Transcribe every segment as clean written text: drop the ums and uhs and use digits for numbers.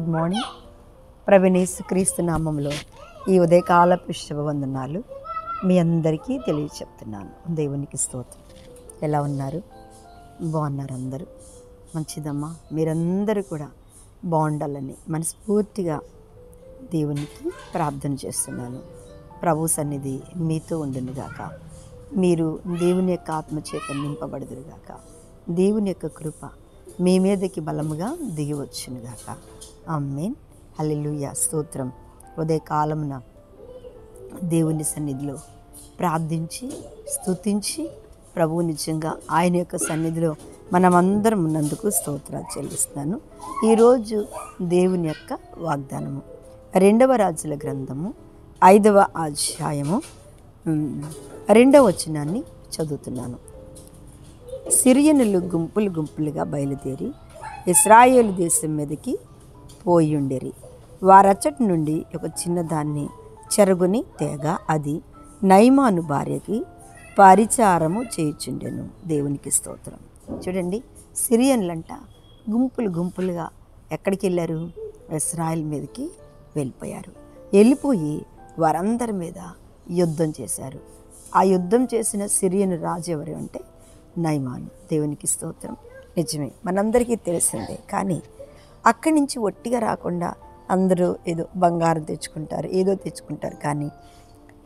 Good morning. ప్రవీణేశుక్రీస్తు నామంలో ఈ ఉదయకాలపు శుభవందనాలు మీ అందరికీ తెలియచెప్తున్నాను. దేవునికి స్తోత్రం. ఎలా ఉన్నారు? బాగున్నారు అందరూ? మంచిదమ్మా. మీరందరూ కూడా బాగుండాలని మనస్ఫూర్తిగా దేవునికి ప్రార్థన చేస్తున్నాను. ప్రభు సన్నిధి మీతో ఉండునుగాక. మీరు దేవుని యొక్క ఆత్మచేత నింపబడుదురుగాక. దేవుని యొక్క కృప మీ మీదకి బలముగా దిగివచ్చునుగాక. ఆమేన్. హల్లెలూయా. స్తోత్రం. ఉదయకాలమున దేవుని సన్నిధిలో ప్రార్థించి స్తుతించి ప్రభువు నిజంగా ఆయన యొక్క సన్నిధిలో మనమందరం ఉన్నందుకు స్తోత్రాలు చెల్లిస్తున్నాను. ఈరోజు దేవుని యొక్క వాగ్దానము 2వ రాజుల గ్రంథము 5వ అధ్యాయము 2వ వచనాన్ని చదువుతున్నాను. సిరియనులు గుంపులు గుంపులుగా బయలుదేరి ఇశ్రాయేలు దేశం మీదకి పోయుండిరి. వారచ్చటి నుండి ఒక చిన్నదాన్ని చెరగుని తేగా అది నయమాను భార్యకి పరిచారము చేయుచుండెను. దేవునికి స్తోత్రం. చూడండి, సిరియన్లంట గుంపులు గుంపులుగా ఎక్కడికి వెళ్ళారు? ఇశ్రాయేల్ మీదకి వెళ్ళిపోయారు. వెళ్ళిపోయి వారందరి మీద యుద్ధం చేశారు. ఆ యుద్ధం చేసిన సిరియను రాజు ఎవరు అంటే నయమాను. దేవునికి స్తోత్రం. నిజమే, మనందరికీ తెలిసిందే. కానీ అక్కడి నుంచి ఒట్టిగా రాకుండా అందరూ ఏదో బంగారం తెచ్చుకుంటారు, ఏదో తెచ్చుకుంటారు. కానీ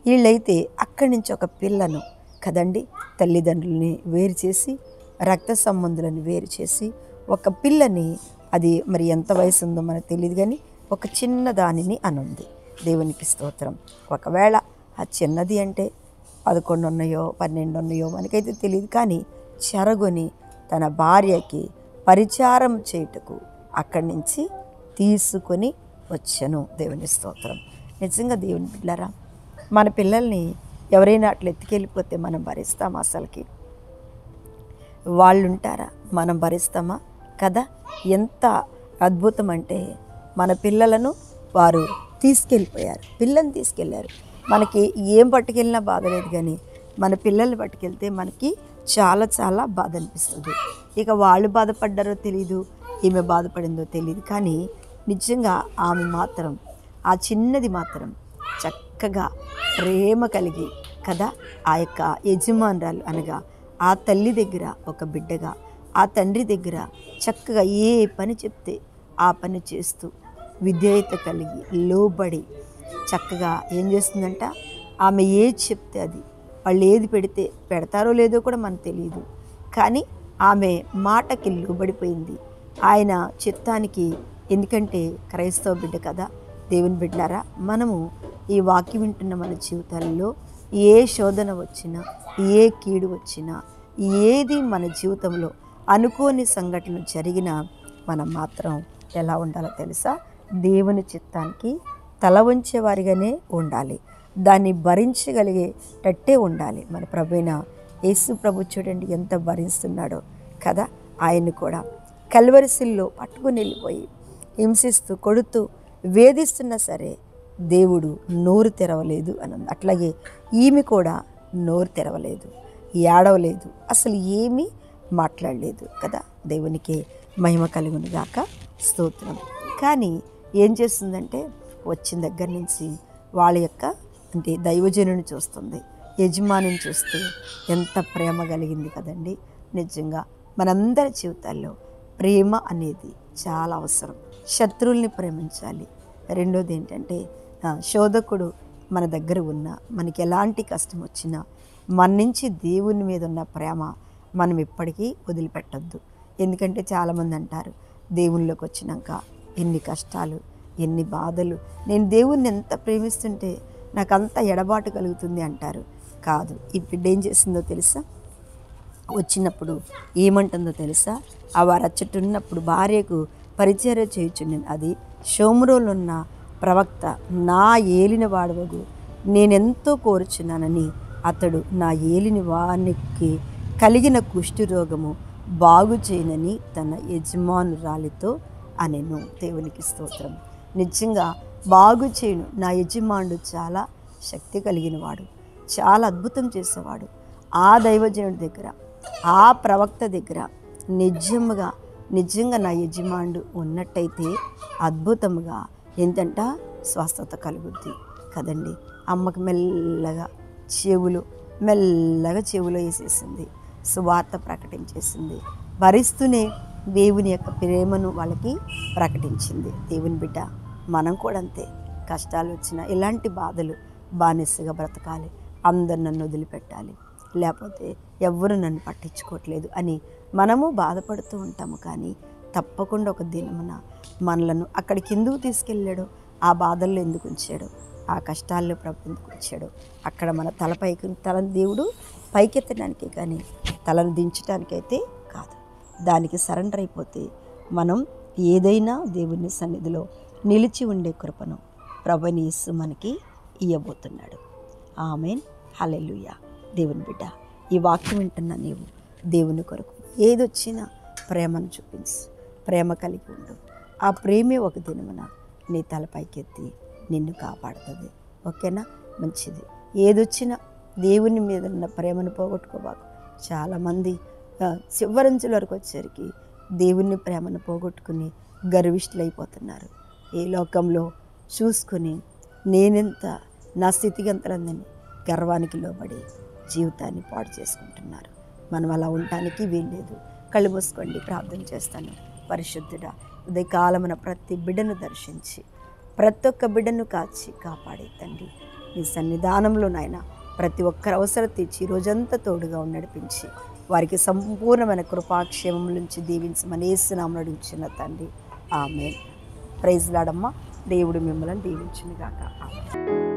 వీళ్ళైతే అక్కడి నుంచి ఒక పిల్లను కదండి, తల్లిదండ్రులని వేరు చేసి, రక్త సంబంధులను వేరు చేసి, ఒక పిల్లని, అది మరి ఎంత వయసు ఉందో మనకు తెలియదు కానీ ఒక చిన్న దానిని అనుంది. దేవునికి స్తోత్రం. ఒకవేళ ఆ చిన్నది అంటే 11 ఉన్నాయో 12 ఉన్నాయో మనకైతే తెలియదు. కానీ చెరగొని తన భార్యకి పరిచారం చేయుటకు అక్కడి నుంచి తీసుకొని వచ్చాను. దేవుని స్తోత్రం. నిజంగా దేవుని బిడ్డలారా, మన పిల్లల్ని ఎవరైనా అట్లా ఎత్తుకెళ్ళిపోతే మనం భరిస్తామా? అసలుకి వాళ్ళు ఉంటారా? మనం భరిస్తామా? కదా. ఎంత అద్భుతం అంటే మన పిల్లలను వారు తీసుకెళ్ళిపోయారు. పిల్లల్ని తీసుకెళ్ళారు. మనకి ఏం పట్టుకెళ్ళినా బాధ లేదు, కానీ మన పిల్లల్ని పట్టుకెళ్తే మనకి చాలా చాలా బాధ అనిపిస్తుంది. ఇక వాళ్ళు బాధపడ్డారో తెలీదు, ఈమె బాధపడిందో తెలియదు. కానీ నిజంగా ఆమె మాత్రం, ఆ చిన్నది మాత్రం చక్కగా ప్రేమ కలిగి కదా, ఆ యొక్క యజమానురాలు అనగా ఆ తల్లి దగ్గర ఒక బిడ్డగా, ఆ తండ్రి దగ్గర చక్కగా ఏ పని చెప్తే ఆ పని చేస్తూ విధేయత కలిగి లోబడి చక్కగా ఏం చేస్తుందంట, ఆమె ఏది చెప్తే అది, వాళ్ళు ఏది పెడితే పెడతారో లేదో కూడా మనకు తెలియదు. కానీ ఆమె మాటకి లోబడిపోయింది, ఆయన చిత్తానికి. ఎందుకంటే క్రైస్తవ బిడ్డ కదా. దేవుని బిడ్డలారా, మనము ఈ వాక్యం వింటున్న మన జీవితాల్లో ఏ శోధన వచ్చినా, ఏ కీడు వచ్చినా, ఏది మన జీవితంలో అనుకోని సంఘటనలు జరిగినా మనం మాత్రం ఎలా ఉండాలో తెలుసా? దేవుని చిత్తానికి తల వంచేవారిగానే ఉండాలి. దాన్ని భరించగలిగేటట్టే ఉండాలి. మన ప్రభువైన యేసు ప్రభు చూడండి ఎంత భరిస్తున్నాడో కదా. ఆయన్ని కూడా కల్వరిశిల్లో పట్టుకుని వెళ్ళిపోయి హింసిస్తూ, కొడుతూ, వేధిస్తున్నా సరే దేవుడు నోరు తెరవలేదు అని. అట్లాగే ఈమె కూడా నోరు తెరవలేదు, ఏడవలేదు, అసలు ఏమీ మాట్లాడలేదు కదా. దేవునికి మహిమ కలుగును గాక. స్తోత్రం. కానీ ఏం చేస్తుందంటే వచ్చిన దగ్గర నుంచి వాళ్ళ యొక్క అంటే దైవజనుని చూస్తుంది, యజమానిని చూస్తూ ఎంత ప్రేమ కలిగింది కదండి. నిజంగా మనందరి జీవితాల్లో ప్రేమ అనేది చాలా అవసరం. శత్రువుల్ని ప్రేమించాలి. రెండోది ఏంటంటే శోధకుడు మన దగ్గర ఉన్న, మనకి ఎలాంటి కష్టం వచ్చినా మన నుంచి దేవుని మీద ఉన్న ప్రేమ మనం ఎప్పటికీ వదిలిపెట్టద్దు. ఎందుకంటే చాలామంది అంటారు, దేవునిలోకి వచ్చినాక ఎన్ని కష్టాలు, ఎన్ని బాధలు, నేను దేవుణ్ణి ఎంత ప్రేమిస్తుంటే నాకు అంత ఎడబాటు కలుగుతుంది అంటారు. కాదు, ఈ బిడ్డ ఏం చేసిందో తెలుసా? వచ్చినప్పుడు ఏమంటుందో తెలుసా? ఆ వారచ్చటున్నప్పుడు భార్యకు పరిచర్య చేయుచుండెను. అది షోమ్రోనులో ఉన్న ప్రవక్త నా ఏలిన వాడవగు నేనెంతో కోరుచున్నానని అతడు నా ఏలిని వానికి కలిగిన కుష్టి రోగము బాగు చేయనని తన యజమానురాలితో అనెను. దేవునికి స్తోత్రం. నిజంగా బాగు చేయను. నా యజమానుడు చాలా శక్తి కలిగిన వాడు, చాలా అద్భుతం చేసేవాడు. ఆ దైవజనుడి దగ్గర, ఆ ప్రవక్త దగ్గర నిజముగా నిజంగా నా యజమానుడు ఉన్నట్టయితే అద్భుతంగా ఏంటంట స్వస్థత కలుగుద్ది కదండి. అమ్మకి మెల్లగా చెవులో వేసేసింది, సువార్త ప్రకటించేసింది. భరిస్తూనే దేవుని యొక్క ప్రేమను వాళ్ళకి ప్రకటించింది. దేవుని బిడ్డ, మనం కూడా అంతే. కష్టాలు వచ్చినా, ఎలాంటి బాధలు, బానిసగా బ్రతకాలి, అందరు నన్ను వదిలిపెట్టాలి, లేకపోతే ఎవ్వరు నన్ను పట్టించుకోవట్లేదు అని మనము బాధపడుతూ ఉంటాము. కానీ తప్పకుండా ఒక దినమున మనలను అక్కడికి ఎందుకు తీసుకెళ్ళాడో, ఆ బాధల్లో ఎందుకు ఉంచాడో, ఆ కష్టాల్లో ప్రభు ఎందుకు ఉంచాడో, అక్కడ మన తలను దేవుడు పైకెత్తడానికే కానీ తలను దించడానికైతే కాదు. దానికి సరెండర్ అయిపోతే మనం ఏదైనా దేవుని సన్నిధిలో నిలిచి ఉండే కృపను ప్రభువైన యేసు మనకి ఇయ్యబోతున్నాడు. ఆమేన్, హల్లెలూయా. దేవుని బిడ్డ, ఈ వాక్యం వింటున్నా నీవు దేవుని కొరకు ఏదొచ్చినా ప్రేమను చూపించు, ప్రేమ కలిగి ఉండు. ఆ ప్రేమే ఒక దినమున నీ తలపైకెత్తి నిన్ను కాపాడుతుంది. ఓకేనా? మంచిది. ఏదొచ్చినా దేవుని మీద ఉన్న ప్రేమను పోగొట్టుకోబాకు. చాలామంది చివరంచుల వరకు వచ్చేసరికి దేవుని ప్రేమను పోగొట్టుకుని గర్విష్ఠులైపోతున్నారు. ఈ లోకంలో చూసుకుని నేనెంత, నా స్థితిగంతలందని గర్వానికి లోబడి జీవితాన్ని పాడు చేసుకుంటున్నారు. మనం అలా ఉండటానికి వీల్లేదు. కళ్ళు మూసుకోండి, ప్రార్థన చేస్తాను. పరిశుద్ధుడా, ఉదయకాలమున ప్రతి బిడ్డను దర్శించి ప్రతి ఒక్క బిడ్డను కాపాడే తండ్రి, నీ సన్నిధానంలో నాయన ప్రతి ఒక్కరి అవసరం తీర్చి రోజంతా తోడుగా నడిపించి వారికి సంపూర్ణమైన కృపాక్షేమం నుంచి దీవించమని యేసు నామములో అడుగుచున్న తండ్రి. ఆమేన్. ప్రైజ్ లార్డ్ అమ్మ. దేవుడు మిమ్మల్ని దీవించును గాక. ఆమేన్.